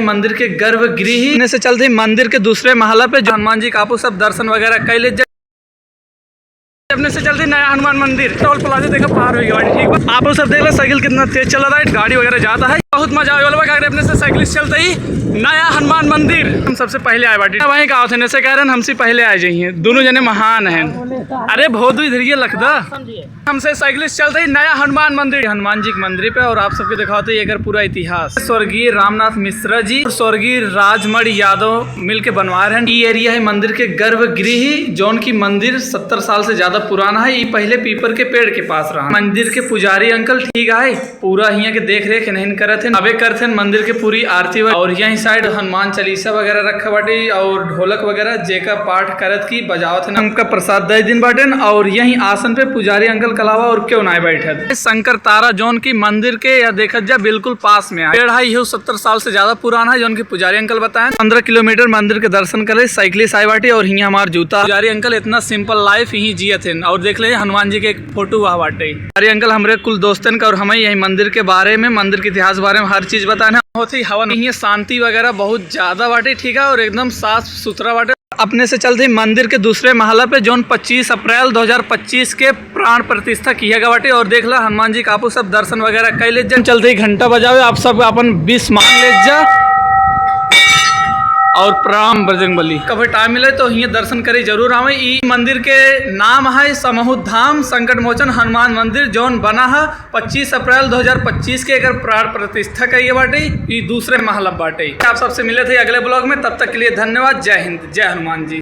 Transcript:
मंदिर के गर्भगृह से चलते मंदिर के दूसरे महला पे हनुमान जी का आपू सब दर्शन वगैरह कर ले अपने से चलते नया हनुमान मंदिर टोल प्लाजा देखा पार हुई गाड़ी ठीक है। आप सब देख लो साइकिल कितना तेज चल रहा है, गाड़ी वगैरह जाता है, बहुत मजा आने वाला है। अपने से साइकिल चलते ही नया हनुमान मंदिर हम सबसे पहले आए बाटी वहीं का थे से कह रहे हैं हमसे पहले आ जाइए, दोनों जने महान हैं। अरे बहुत इधर ये लखदा हमसे साइकिल चलते ही नया हनुमान मंदिर हनुमान जी के मंदिर पे। और आप सबके दिखाते ही अगर पूरा इतिहास स्वर्गीय रामनाथ मिश्रा जी और स्वर्गीय राजमणि यादव मिलके बनवा रहे हैं। ये एरिया है मंदिर के गर्भगृह जौन की मंदिर 70 साल से ज्यादा पुराना है। ये पहले पीपर के पेड़ के पास रहा। मंदिर के पुजारी अंकल ठीक है पूरा यहाँ के देख रेख नहीं करे थे, अबे करते मंदिर के पूरी आरती और यही साइड हनुमान चालीसा वगैरह रखा बाटे और ढोलक वगैरह जेका पाठ करत की बजावत है उनका प्रसाद दे दिन बाटे। और यही आसन पे पुजारी अंकल कलावा और क्यों ना बैठे शंकर तारा जौन की मंदिर के या देखा जा बिल्कुल पास में पेड़ है। ये 70 साल से ज्यादा पुराना है जौन की पुजारी अंकल बताए। 15 किलोमीटर मंदिर के दर्शन करे साइकिलिस्ट आई बाटे और यहाँ हमारे जूता पुजारी अंकल इतना सिंपल लाइफ यही जिये थे। और देख ले हनुमान जी के एक फोटो वहाँ बाटे। अरे अंकल हमारे कुल दोस्तन का और हमें यही मंदिर के बारे में मंदिर के इतिहास बारे में हर चीज बताना बहुत ही हवा नहीं है, शांति वगैरह बहुत ज्यादा बाटे ठीक है और एकदम साफ सुथरा बाटे। अपने से चलते मंदिर के दूसरे महला पे जौन 25 अप्रैल 2025 के प्राण प्रतिष्ठा किया गया बाटे। और देख ला हनुमान जी का आपू सब दर्शन वगैरह कर ले चलते ही घंटा बजावे आप सब अपन 20 मान ले जा और प्रणाम बजरंगबली। कभी टाइम मिले तो यहाँ दर्शन करे जरूर आवे। ई मंदिर के नाम है समहुत धाम संकट मोचन हनुमान मंदिर जौन बना है 25 अप्रैल 2025 के अगर प्राण प्रतिष्ठा करिए बाटे। ये दूसरे महला बाटे। आप सबसे मिले थे अगले ब्लॉग में, तब तक के लिए धन्यवाद। जय हिंद, जय हनुमान जी।